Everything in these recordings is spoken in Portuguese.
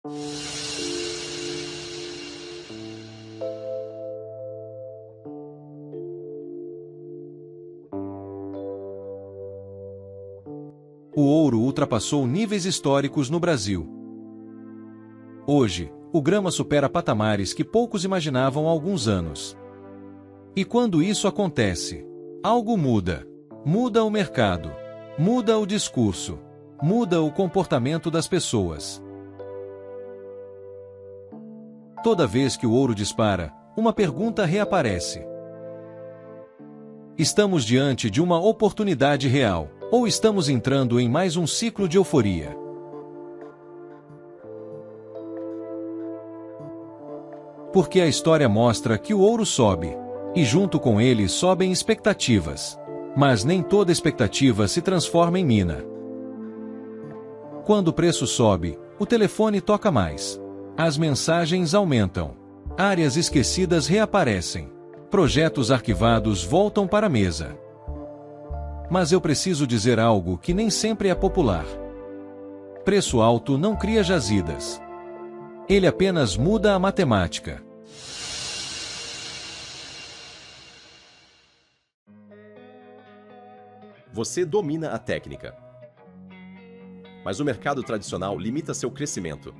O ouro ultrapassou níveis históricos no Brasil. Hoje, o grama supera patamares que poucos imaginavam há alguns anos. E quando isso acontece, algo muda. Muda o mercado. Muda o discurso. Muda o comportamento das pessoas. Toda vez que o ouro dispara, uma pergunta reaparece. Estamos diante de uma oportunidade real, ou estamos entrando em mais um ciclo de euforia? Porque a história mostra que o ouro sobe, e junto com ele sobem expectativas. Mas nem toda expectativa se transforma em mina. Quando o preço sobe, o telefone toca mais. As mensagens aumentam. Áreas esquecidas reaparecem. Projetos arquivados voltam para a mesa. Mas eu preciso dizer algo que nem sempre é popular. Preço alto não cria jazidas. Ele apenas muda a matemática. Você domina a técnica. Mas o mercado tradicional limita seu crescimento.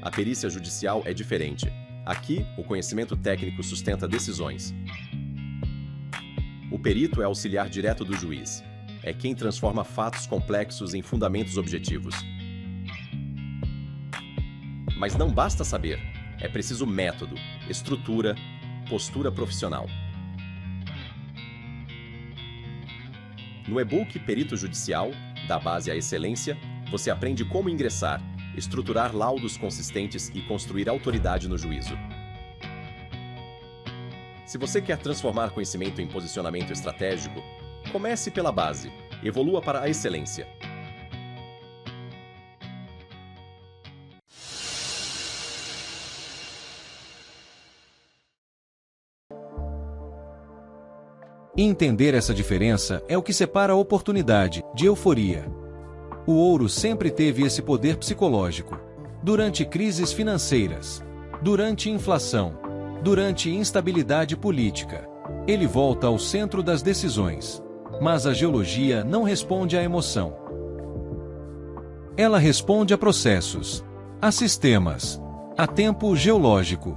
A perícia judicial é diferente. Aqui, o conhecimento técnico sustenta decisões. O perito é auxiliar direto do juiz. É quem transforma fatos complexos em fundamentos objetivos. Mas não basta saber. É preciso método, estrutura, postura profissional. No e-book Perito Judicial, da base à excelência, você aprende como ingressar, estruturar laudos consistentes e construir autoridade no juízo. Se você quer transformar conhecimento em posicionamento estratégico, comece pela base, evolua para a excelência. E entender essa diferença é o que separa a oportunidade de euforia. O ouro sempre teve esse poder psicológico. Durante crises financeiras, durante inflação, durante instabilidade política, ele volta ao centro das decisões. Mas a geologia não responde à emoção. Ela responde a processos, a sistemas, a tempo geológico.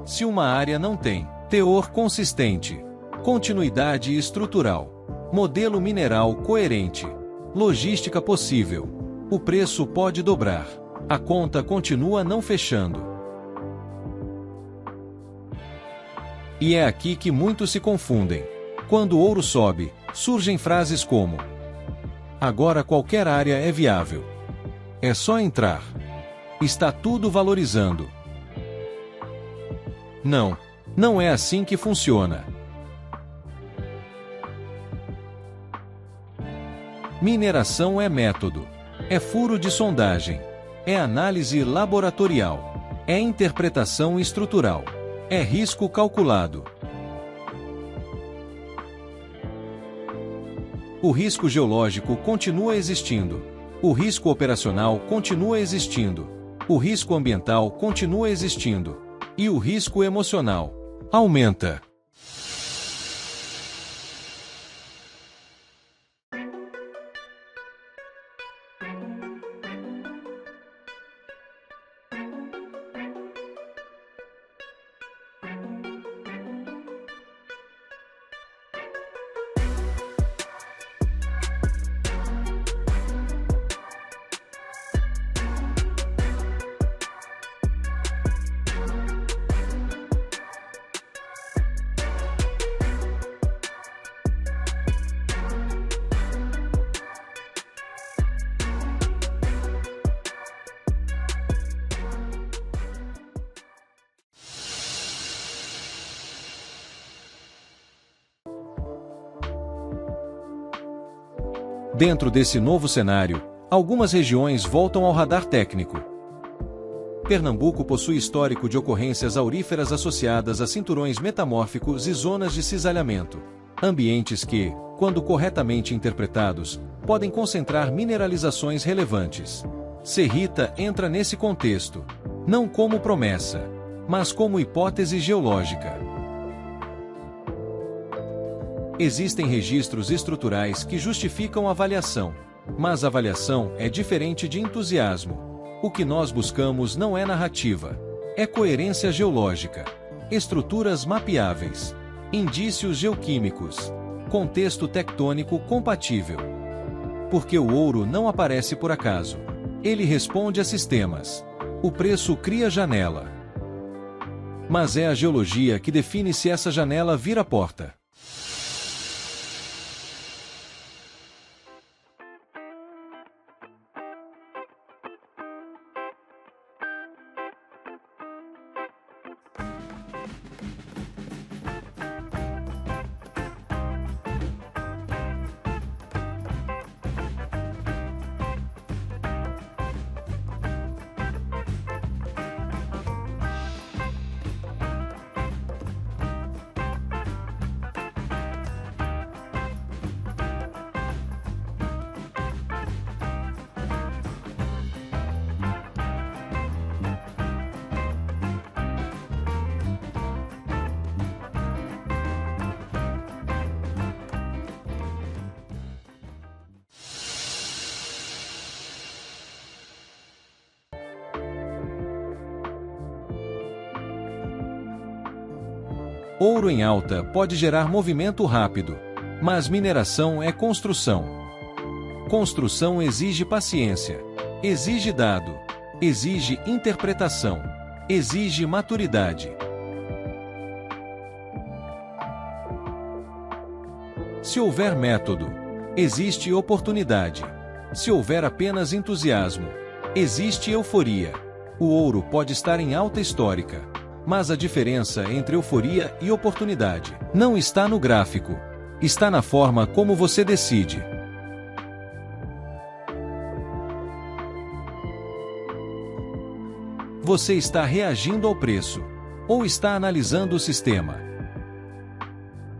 Se uma área não tem teor consistente, continuidade estrutural, modelo mineral coerente, logística possível, o preço pode dobrar. A conta continua não fechando. E é aqui que muitos se confundem. Quando o ouro sobe, surgem frases como: agora qualquer área é viável. É só entrar. Está tudo valorizando. Não, não é assim que funciona. Mineração é método, é furo de sondagem, é análise laboratorial, é interpretação estrutural, é risco calculado. O risco geológico continua existindo, o risco operacional continua existindo, o risco ambiental continua existindo. E o risco emocional aumenta. Dentro desse novo cenário, algumas regiões voltam ao radar técnico. Pernambuco possui histórico de ocorrências auríferas associadas a cinturões metamórficos e zonas de cisalhamento. Ambientes que, quando corretamente interpretados, podem concentrar mineralizações relevantes. Serrita entra nesse contexto, não como promessa, mas como hipótese geológica. Existem registros estruturais que justificam a avaliação, mas avaliação é diferente de entusiasmo. O que nós buscamos não é narrativa, é coerência geológica, estruturas mapeáveis, indícios geoquímicos, contexto tectônico compatível. Porque o ouro não aparece por acaso. Ele responde a sistemas. O preço cria janela. Mas é a geologia que define se essa janela vira porta. Ouro em alta pode gerar movimento rápido, mas mineração é construção. Construção exige paciência, exige dado, exige interpretação, exige maturidade. Se houver método, existe oportunidade. Se houver apenas entusiasmo, existe euforia. O ouro pode estar em alta histórica, mas a diferença entre euforia e oportunidade não está no gráfico, está na forma como você decide. Você está reagindo ao preço, ou está analisando o sistema?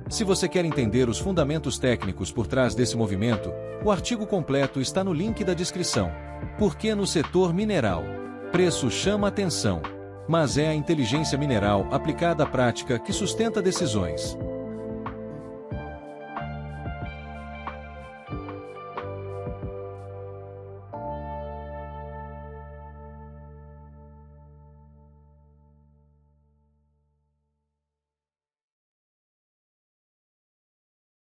Se você quer entender os fundamentos técnicos por trás desse movimento, o artigo completo está no link da descrição. Por que no setor mineral? Preço chama atenção, mas é a inteligência mineral aplicada à prática que sustenta decisões.